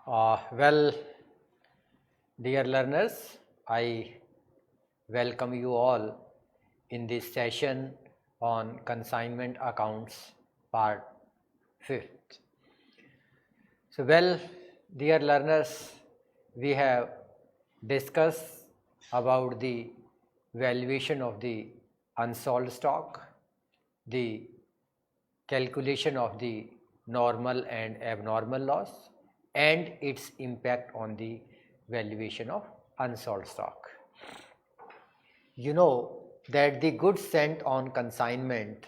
Well, dear learners, I welcome you all in this session on consignment accounts part 5th. Dear learners, we have discussed about the valuation of the unsold stock, the calculation of the normal and abnormal loss, and its impact on the valuation of unsold stock. You know that the goods sent on consignment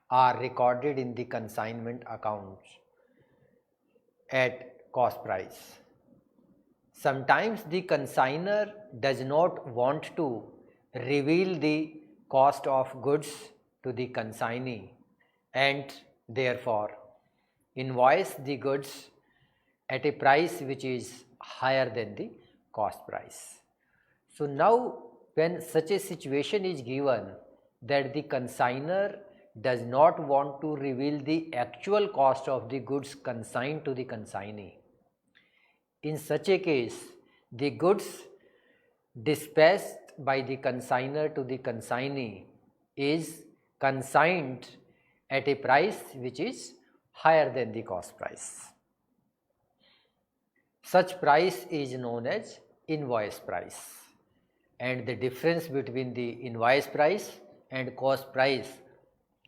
are recorded in the consignment accounts at cost price. Sometimes the consignor does not want to reveal the cost of goods to the consignee and therefore invoice the goods at a price which is higher than the cost price. So now when such a situation is given that the consignor does not want to reveal the actual cost of the goods consigned to the consignee, in such a case the goods dispatched by the consignor to the consignee is consigned at a price which is higher than the cost price. Such price is known as invoice price, and the difference between the invoice price and cost price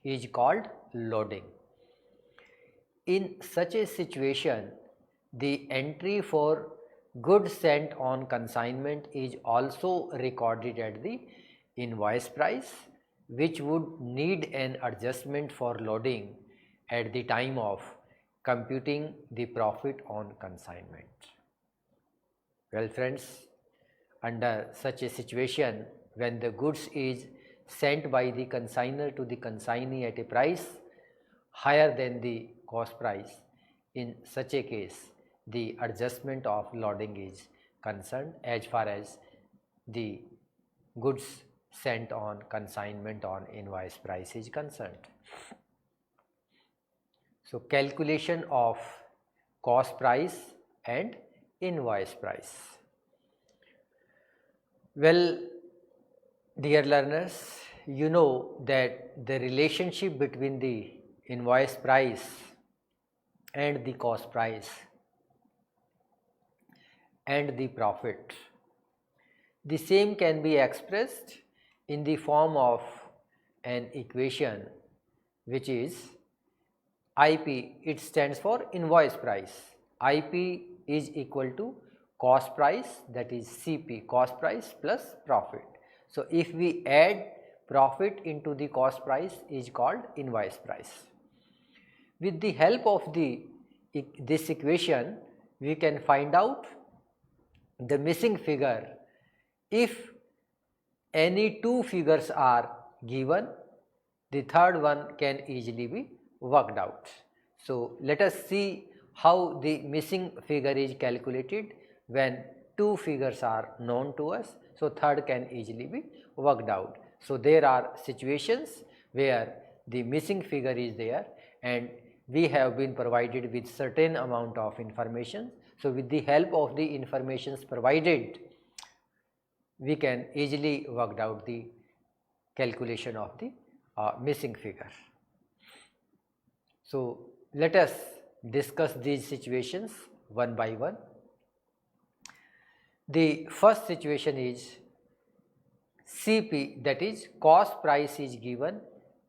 is called loading. In such a situation, the entry for goods sent on consignment is also recorded at the invoice price, which would need an adjustment for loading at the time of computing the profit on consignment. Well friends, under such a situation, when the goods is sent by the consignor to the consignee at a price higher than the cost price, in such a case the adjustment of loading is concerned as far as the goods sent on consignment on invoice price is concerned. So calculation of cost price and invoice price. Well, dear learners, you know that the relationship between the invoice price and the cost price and the profit, the same can be expressed in the form of an equation which is IP. It stands for invoice price. IP is equal to cost price, that is CP, cost price plus profit. So if we add profit into the cost price is called invoice price. With the help of this equation, we can find out the missing figure. If any two figures are given, the third one can easily be worked out. So let us see how the missing figure is calculated when two figures are known to us. So third can easily be worked out. So there are situations where the missing figure is there and we have been provided with certain amount of information. So with the help of the informations provided, we can easily work out the calculation of the missing figure. So let us discuss these situations one by one. The first situation is CP, that is cost price is given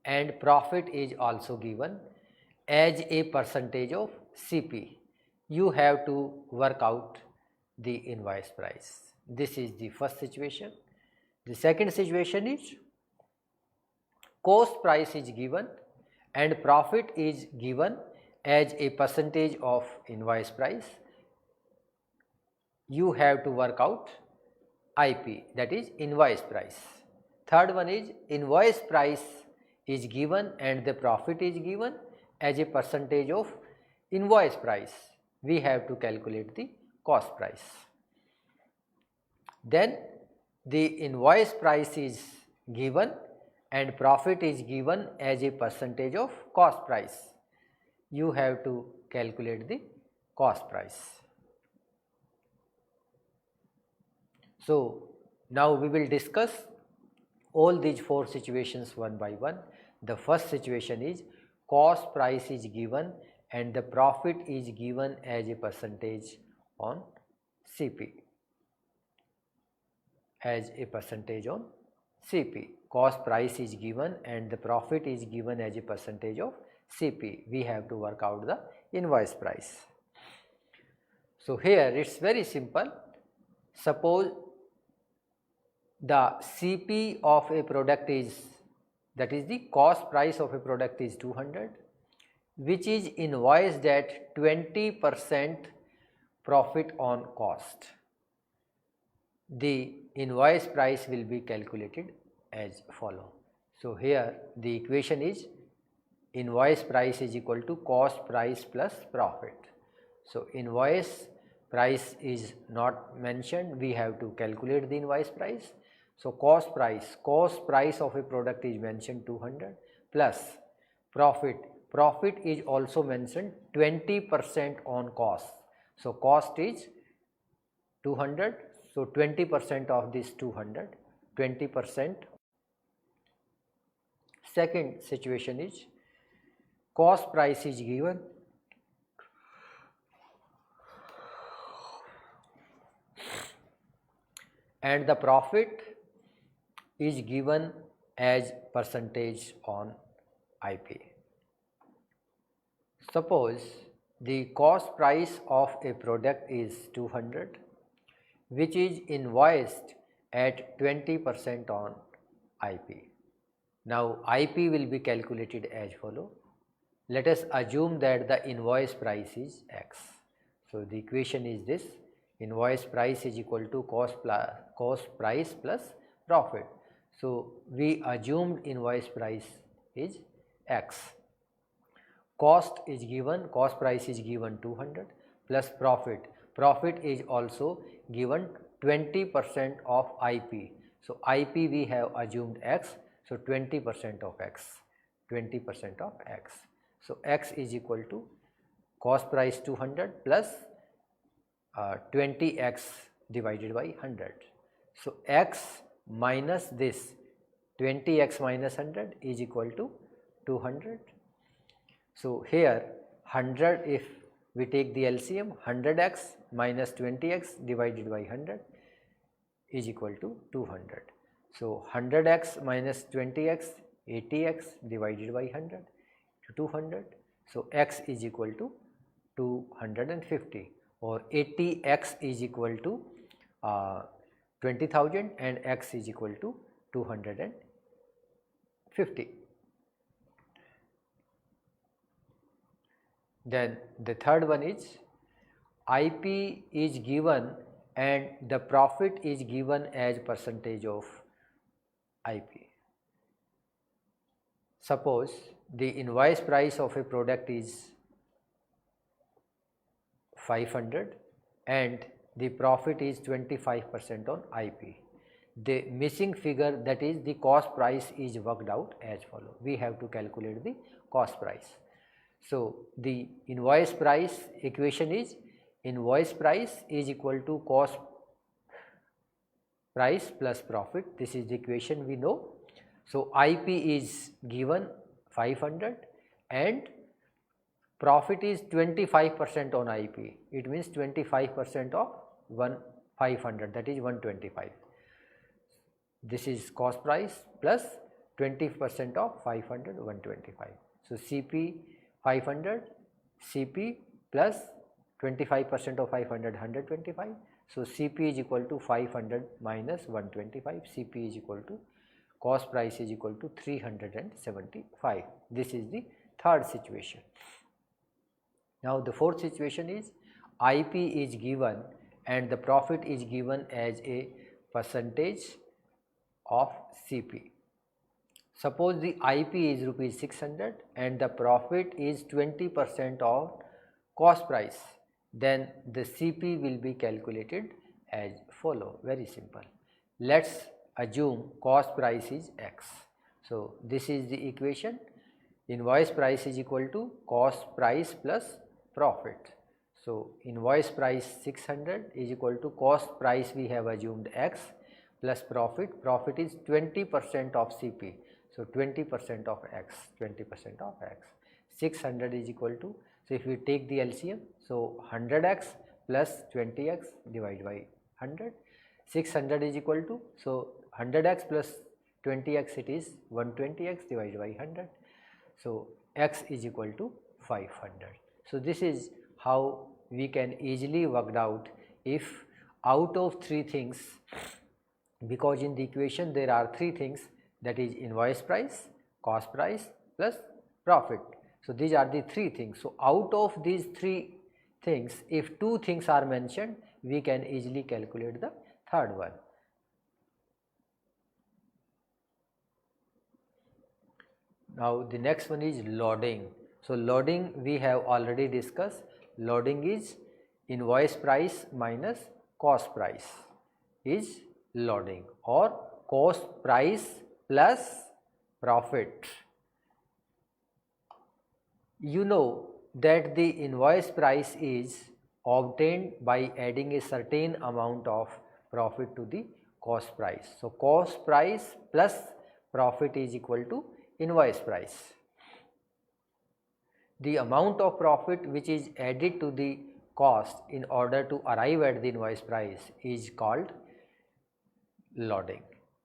and profit is also given as a percentage of CP. You have to work out the invoice price. This is the first situation. The second situation is cost price is given and profit is given as a percentage of invoice price. You have to work out IP, that is invoice price. Third one is invoice price is given and the profit is given as a percentage of invoice price. We have to calculate the cost price. Then the invoice price is given and profit is given as a percentage of cost price. You have to calculate the cost price. So now we will discuss all these four situations one by one. The first situation is cost price is given and the profit is given as a percentage on CP. As a percentage on CP. Cost price is given and the profit is given as a percentage of CP. We have to work out the invoice price. So here it is very simple. Suppose the CP of a product is, that is the cost price of a product is 200, which is invoiced at 20% profit on cost. The invoice price will be calculated as follow. So here the equation is invoice price is equal to cost price plus profit. So invoice price is not mentioned, we have to calculate the invoice price. So cost price of a product is mentioned 200 plus profit is also mentioned 20% on cost. So cost is 200, so 20% of this 200, 20%. Second situation is cost price is given and the profit is given as percentage on IP. Suppose the cost price of a product is 200, which is invoiced at 20% on IP. Now IP will be calculated as follow. Let us assume that the invoice price is X. So the equation is this: invoice price is equal to cost price plus profit. So we assumed invoice price is X. Cost price is given 200 plus profit is also given 20% of IP. So IP we have assumed X, so 20% of X, 20% of X. So X is equal to cost price 200 plus 20x divided by 100. So X minus this 20x minus 100 is equal to 200. So here 100, if we take the LCM, 100x minus 20x divided by 100 is equal to 200. So 100x minus 20x, 80x divided by 100 to 200. So x is equal to 250, or 80x is equal to 20,000 and x is equal to 250. Then the third one is IP is given and the profit is given as percentage of IP. Suppose the invoice price of a product is 500 and the profit is 25% on IP. The missing figure, that is the cost price, is worked out as follow. We have to calculate the cost price. So the invoice price equation is invoice price is equal to cost price plus profit. This is the equation we know. So IP is given 500 and profit is 25% on IP. It means 25% of 500, that is 125. This is cost price plus 20% of 500, 125. So CP 500, CP plus 25% of 500, 125. So CP is equal to 500 minus 125. CP is equal to cost price is equal to 375. This is the third situation. Now the fourth situation is IP is given and the profit is given as a percentage of CP. Suppose the IP is rupees 600 and the profit is 20% of cost price, then the CP will be calculated as follow. Very simple. Let's assume cost price is X. So this is the equation. Invoice price is equal to cost price plus profit. So invoice price 600 is equal to cost price we have assumed X plus profit. Profit is 20% of CP. So 20% of X, 20% of X. 600 is equal to, so if we take the LCM, so 100X plus 20X divided by 100. 600 is equal to, so 100X plus 20X, it is 120X divided by 100. So X is equal to 500. So this is how we can easily work out if out of three things, because in the equation there are three things, that is invoice price, cost price plus profit. So these are the three things. So out of these three things, if two things are mentioned, we can easily calculate the third one. Now the next one is loading. So loading we have already discussed. Loading is invoice price minus cost price is loading, or cost price plus profit. You know that the invoice price is obtained by adding a certain amount of profit to the cost price. So cost price plus profit is equal to invoice price. The amount of profit which is added to the cost in order to arrive at the invoice price is called loading.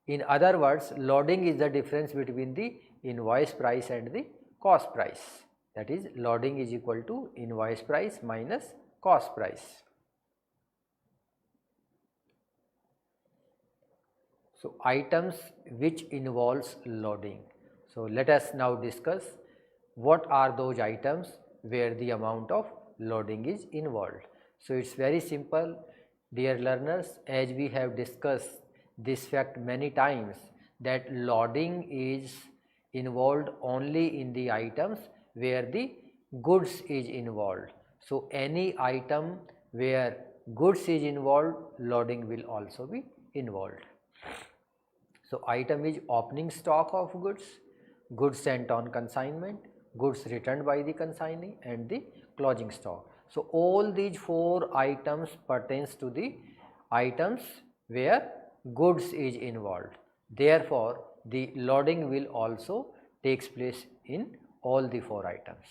In other words, loading is the difference between the invoice price and the cost price. That is, loading is equal to invoice price minus cost price. So items which involves loading. So let us now discuss what are those items where the amount of loading is involved. So it's very simple, dear learners, as we have discussed this fact many times, that loading is involved only in the items where the goods is involved. So any item where goods is involved, loading will also be involved. So item is opening stock of goods, goods sent on consignment, goods returned by the consignee, and the closing stock. So all these four items pertains to the items where goods is involved. Therefore, the loading will also takes place in all the four items.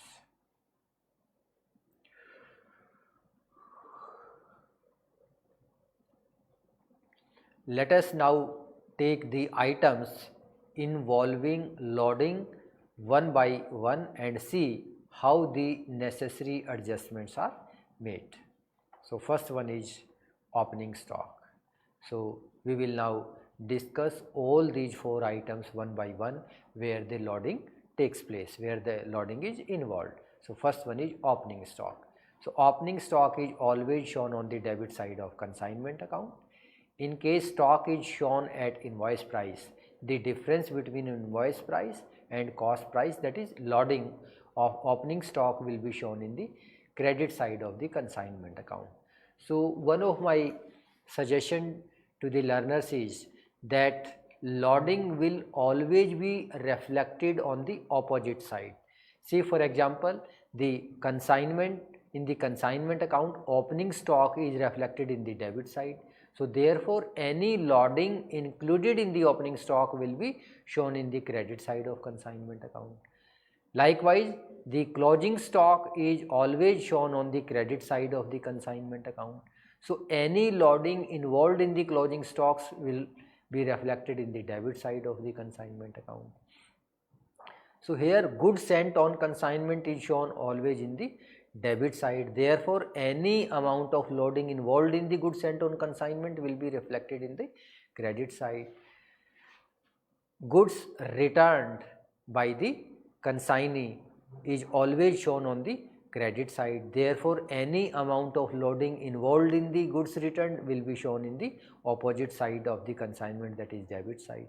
Let us now take the items involving loading one by one and see how the necessary adjustments are made. So first one is opening stock. So we will now discuss all these four items one by one where the loading takes place, where the loading is involved. So first one is opening stock. So opening stock is always shown on the debit side of consignment account. In case stock is shown at invoice price, the difference between invoice price and cost price, that is loading of opening stock, will be shown in the credit side of the consignment account. So one of my suggestion to the learners is that loading will always be reflected on the opposite side. See, for example, the consignment, in the consignment account, opening stock is reflected in the debit side. So therefore, any loading included in the opening stock will be shown in the credit side of consignment account. Likewise, the closing stock is always shown on the credit side of the consignment account. So any loading involved in the closing stocks will be reflected in the debit side of the consignment account. So here goods sent on consignment is shown always in the debit side. Therefore, any amount of loading involved in the goods sent on consignment will be reflected in the credit side. Goods returned by the consignee is always shown on the credit side. Therefore, any amount of loading involved in the goods returned will be shown in the opposite side of the consignment, that is debit side.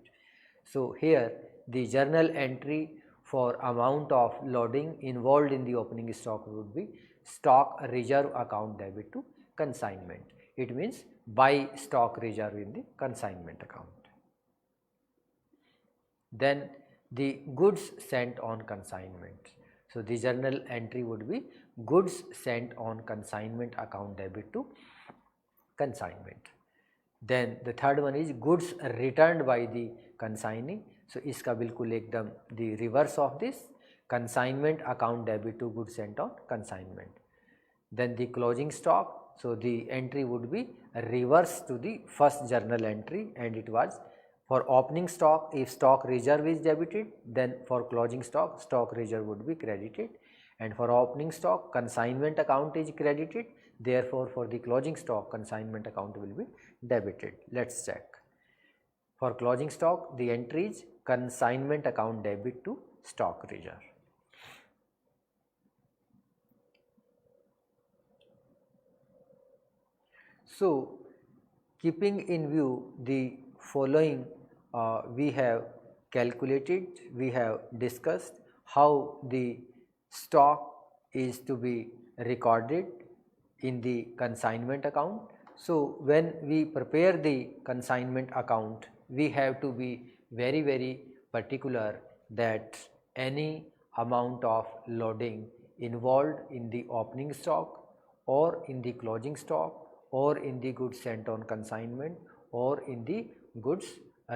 So here the journal entry for amount of loading involved in the opening stock would be stock reserve account debit to consignment. It means buy stock reserve in the consignment account. Then the goods sent on consignment. So the journal entry would be goods sent on consignment account debit to consignment. Then the third one is goods returned by the consignee. So इसका बिल्कुल एकदम the reverse of this, consignment account debit to goods sent on consignment. Then the closing stock, so the entry would be reverse to the first journal entry, and it was for opening stock, if stock reserve is debited, then for closing stock, stock reserve would be credited, and for opening stock consignment account is credited, therefore for the closing stock consignment account will be debited. Let's check. For closing stock the entry is consignment account debit to stock reserve. So keeping in view the following, we have calculated, we have discussed how the stock is to be recorded in the consignment account. So when we prepare the consignment account, we have to be very particular that any amount of loading involved in the opening stock or in the closing stock or in the goods sent on consignment or in the goods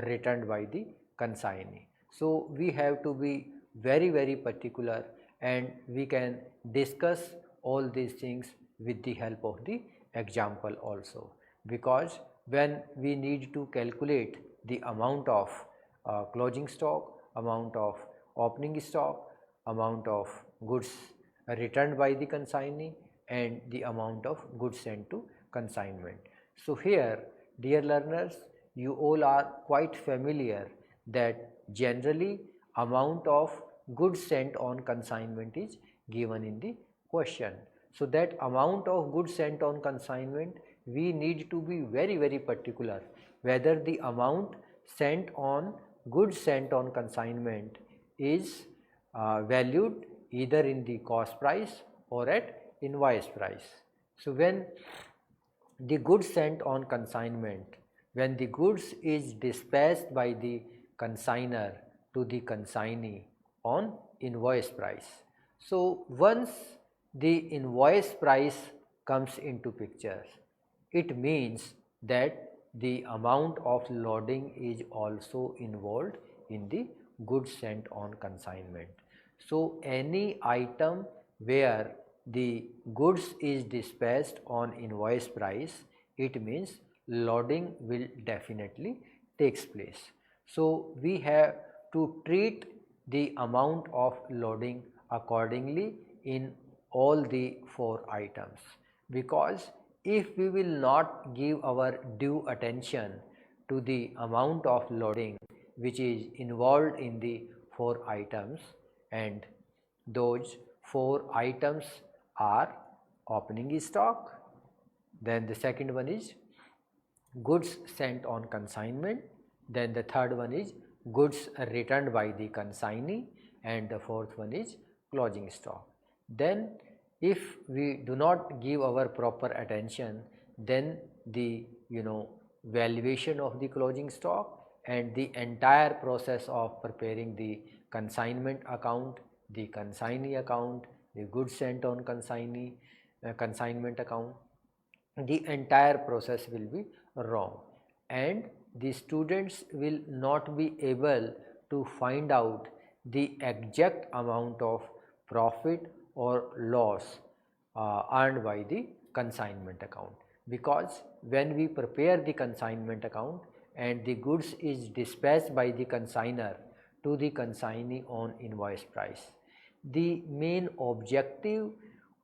returned by the consignee. So we have to be very particular, and we can discuss all these things with the help of the example also, because when we need to calculate the amount of closing stock, amount of opening stock, amount of goods returned by the consignee, and the amount of goods sent to consignment. So here, dear learners, you all are quite familiar that generally amount of goods sent on consignment is given in the question. So that amount of goods sent on consignment, we need to be very particular whether the amount sent on goods sent on consignment is valued either in the cost price or at invoice price. So when the goods sent on consignment, when the goods is dispatched by the consignor to the consignee on invoice price. So once the invoice price comes into picture, it means that the amount of loading is also involved in the goods sent on consignment. So any item where the goods is dispatched on invoice price, it means loading will definitely takes place. So we have to treat the amount of loading accordingly in all the 4 items, because if we will not give our due attention to the amount of loading which is involved in the 4 items, and those 4 items are opening stock, then the second one is goods sent on consignment, then the third one is goods returned by the consignee, and the fourth one is closing stock. Then if we do not give our proper attention, then the valuation of the closing stock and the entire process of preparing the consignment account, the consignee account, the goods sent on consignee consignment account, the entire process will be wrong, and the students will not be able to find out the exact amount of profit or loss earned by the consignment account, because when we prepare the consignment account and the goods is dispatched by the consignor to the consignee on invoice price, the main objective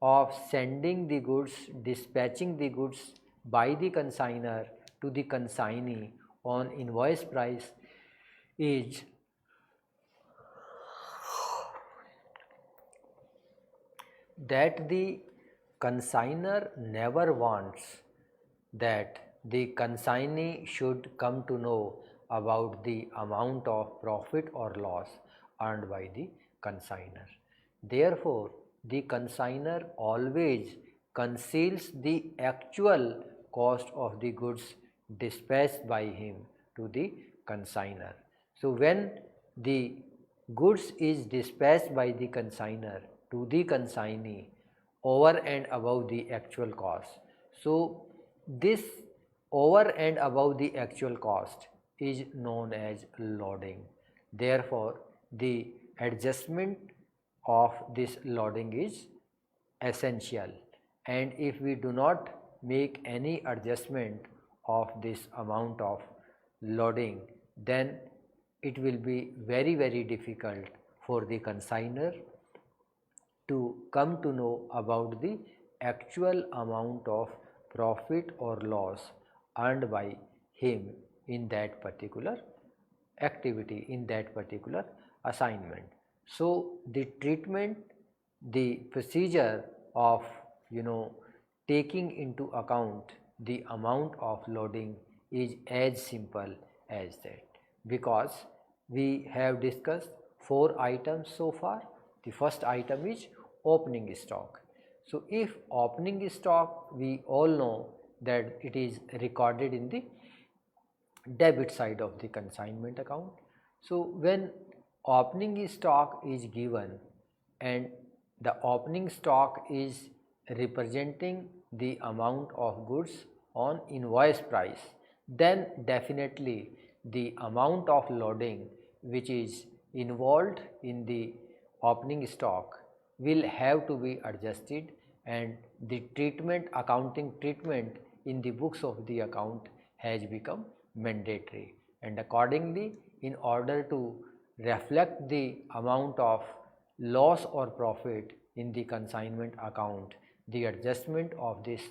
of sending the goods, dispatching the goods by the consignor to the consignee on invoice price is that the consignor never wants that the consignee should come to know about the amount of profit or loss earned by the consignor. Therefore, the consignor always conceals the actual cost of the goods dispatched by him to the consignor. So when the goods is dispatched by the consignor to the consignee over and above the actual cost. So this over and above the actual cost is known as loading. Therefore, the adjustment of this loading is essential, and if we do not make any adjustment of this amount of loading, then it will be very difficult for the consignor to come to know about the actual amount of profit or loss earned by him in that particular activity, in that particular assignment. So the treatment, the procedure of taking into account the amount of loading is as simple as that, because we have discussed 4 items so far. The first item is opening stock. So if opening stock, we all know that it is recorded in the debit side of the consignment account. So when opening stock is given and the opening stock is representing the amount of goods on invoice price, then definitely the amount of loading which is involved in the opening stock will have to be adjusted, and the treatment, accounting treatment in the books of the account has become mandatory, and accordingly, in order to reflect the amount of loss or profit in the consignment account, the adjustment of this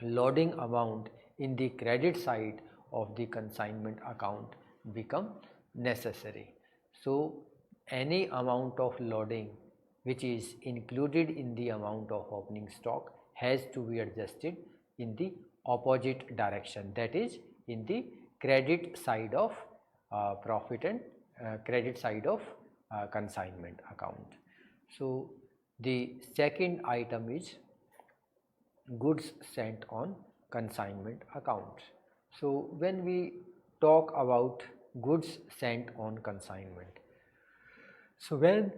loading amount in the credit side of the consignment account become necessary. So any amount of loading which is included in the amount of opening stock has to be adjusted in the opposite direction, that is in the credit side of profit and credit side of consignment account. So the second item is goods sent on consignment account. So when we talk about goods sent on consignment, so when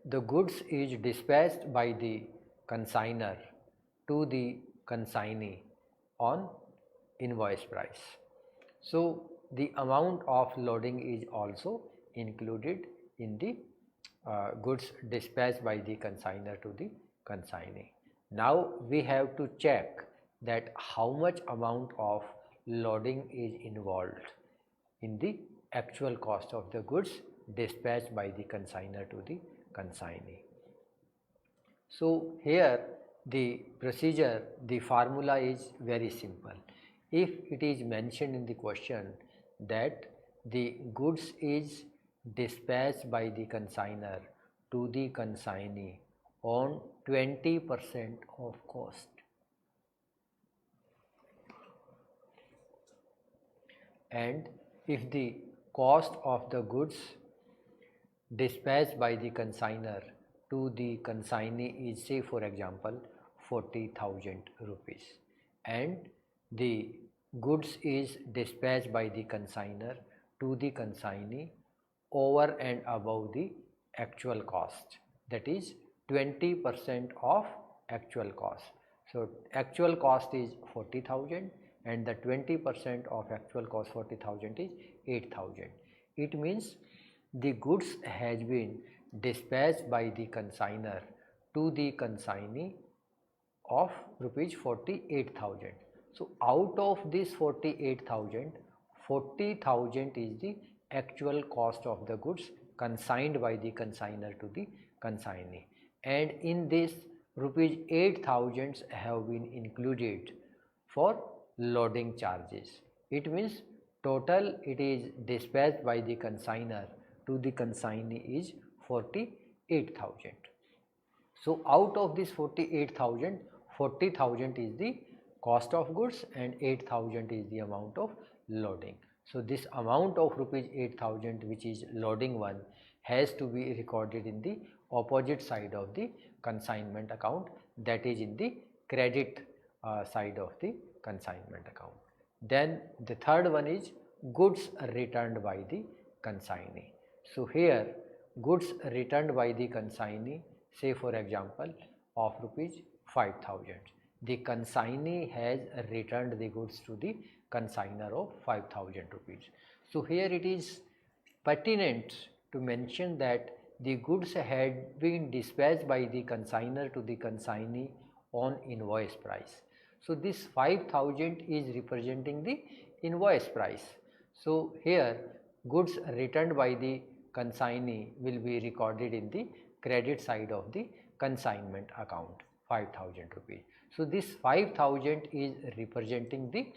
the goods is dispatched by the consignor to the consignee on invoice price, so the amount of loading is also included in the goods dispatched by the consignor to the consignee. Now we have to check that how much amount of loading is involved in the actual cost of the goods dispatched by the consignor to the consignee. So here the procedure, the formula is very simple. If it is mentioned in the question that the goods is dispatched by the consignor to the consignee on 20% of cost, and if the cost of the goods dispatched by the consignor to the consignee is, say for example, 40,000 rupees, and the goods is dispatched by the consignor to the consignee over and above the actual cost, that is 20% of actual cost. So actual cost is 40,000 and the 20% of actual cost 40,000 is 8,000. It means the goods has been dispatched by the consignor to the consignee of rupees 48,000. So out of this 48,000, 40,000 is the actual cost of the goods consigned by the consignor to the consignee, and in this rupees 8,000 have been included for loading charges. It means total it is dispatched by the consignor to the consignee is 48,000. So out of this 48,000, 40,000 is the cost of goods and 8,000 is the amount of loading. So this amount of rupees 8,000 which is loading one has to be recorded in the opposite side of the consignment account, that is in the credit side of the consignment account. Then the third one is goods returned by the consignee. So here goods returned by the consignee, say for example of rupees 5,000. The consignee has returned the goods to the consignor of 5,000 rupees. So here it is pertinent to mention that the goods had been dispatched by the consignor to the consignee on invoice price. So this 5,000 is representing the invoice price. So here goods returned by the consignee will be recorded in the credit side of the consignment account, 5,000 rupees. So this 5,000 is representing the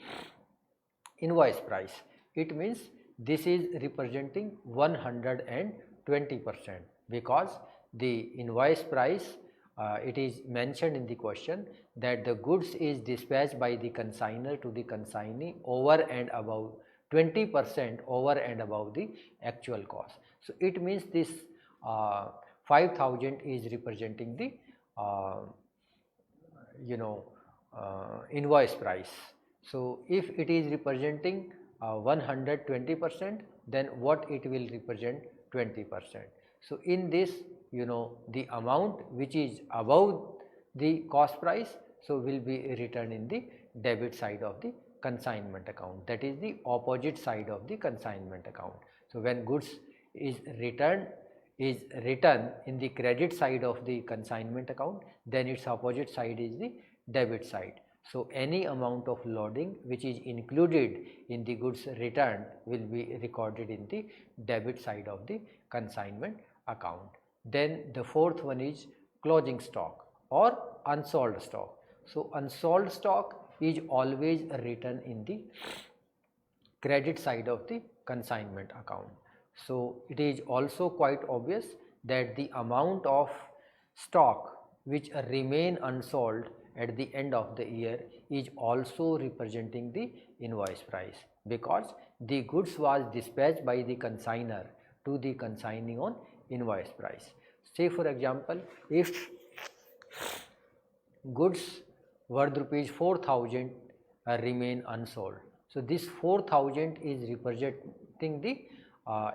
invoice price. It means this is representing 120%, because the invoice price, it is mentioned in the question that the goods is dispatched by the consignor to the consignee over and above 20% over and above the actual cost. So it means this 5,000 is representing the invoice price. So if it is representing 120%, then what it will represent? 20%. So in this, the amount which is above the cost price, so will be returned in the debit side of the consignment account, that is the opposite side of the consignment account. So when goods is written in the credit side of the consignment account, then its opposite side is the debit side. So any amount of loading which is included in the goods returned will be recorded in the debit side of the consignment account. Then the fourth one is closing stock or unsold stock. So unsold stock is always written in the credit side of the consignment account. So it is also quite obvious that the amount of stock which remain unsold at the end of the year is also representing the invoice price, because the goods was dispatched by the consignor to the consignee on invoice price. Say for example, if goods worth rupees 4,000 remain unsold, so this 4,000 is representing the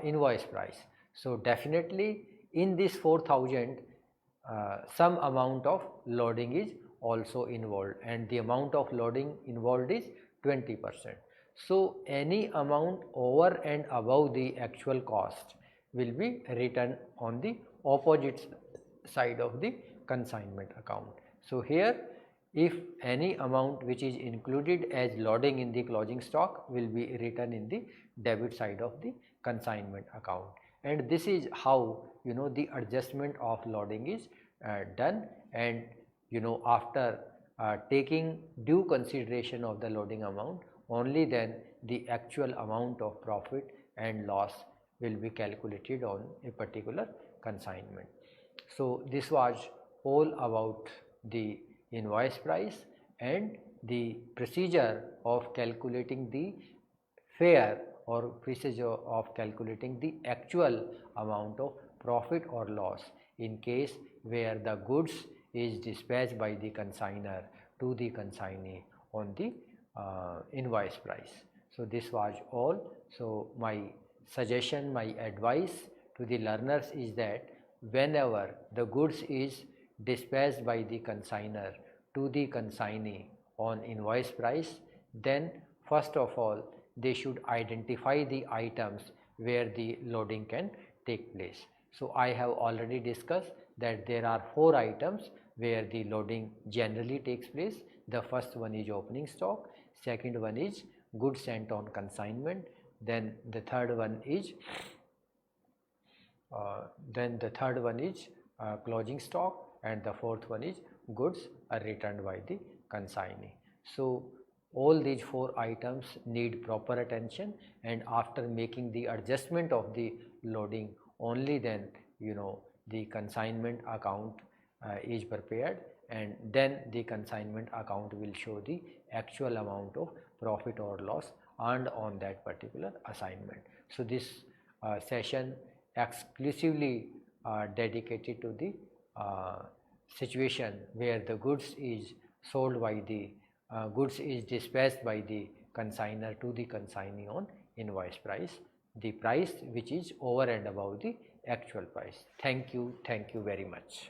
invoice price. So definitely in this 4,000 some amount of loading is also involved, and the amount of loading involved is 20%. So any amount over and above the actual cost will be written on the opposite side of the consignment account. So here if any amount which is included as loading in the closing stock will be written in the debit side of the consignment account. And this is how the adjustment of loading is done, and after taking due consideration of the loading amount, only then the actual amount of profit and loss will be calculated on a particular consignment. So this was all about the invoice price and the procedure of calculating the fair or procedure of calculating the actual amount of profit or loss in case where the goods is dispatched by the consignor to the consignee on the invoice price. So this was all. So my suggestion, my advice to the learners is that whenever the goods is dispatched by the consignor to the consignee on invoice price, then first of all they should identify the items where the loading can take place. So I have already discussed that there are 4 items where the loading generally takes place. The first one is opening stock, second one is goods sent on consignment, then the third one is closing stock, and the fourth one is goods are returned by the consignee. So all these 4 items need proper attention, and after making the adjustment of the loading, only then the consignment account is prepared, and then the consignment account will show the actual amount of profit or loss earned on that particular assignment. So this session exclusively dedicated to the situation where the goods is sold by the goods is dispatched by the consignor to the consignee on invoice price. the price which is over and above the actual price. Thank you very much.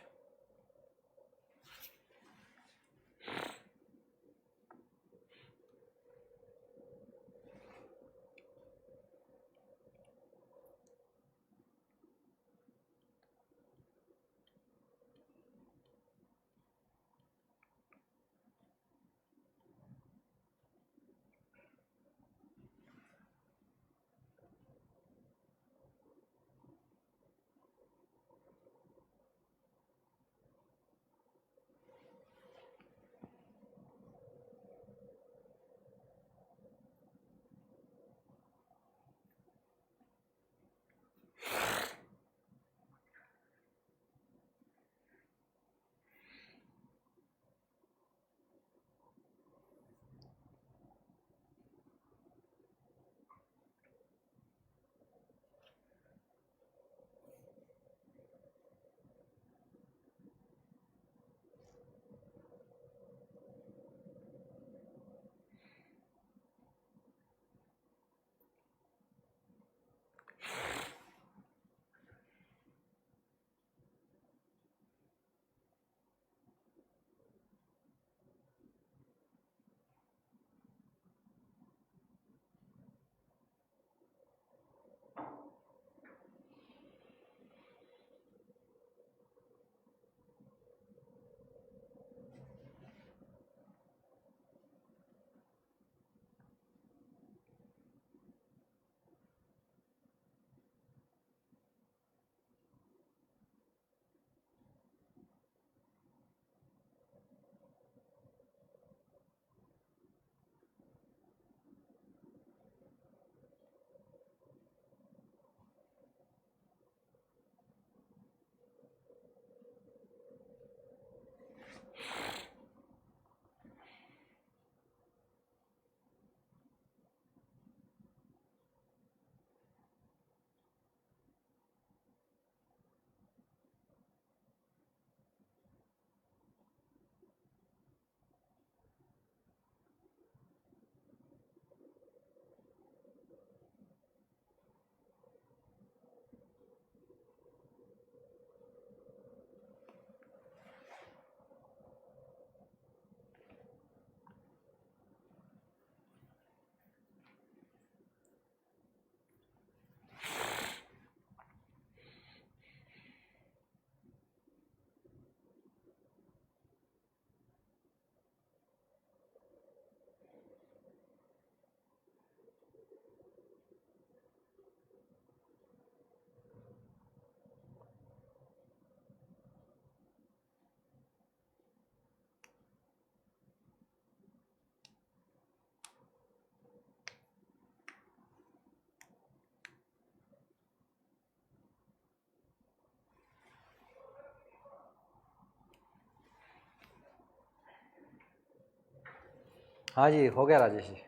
हाँ जी, हो गया राजेश जी।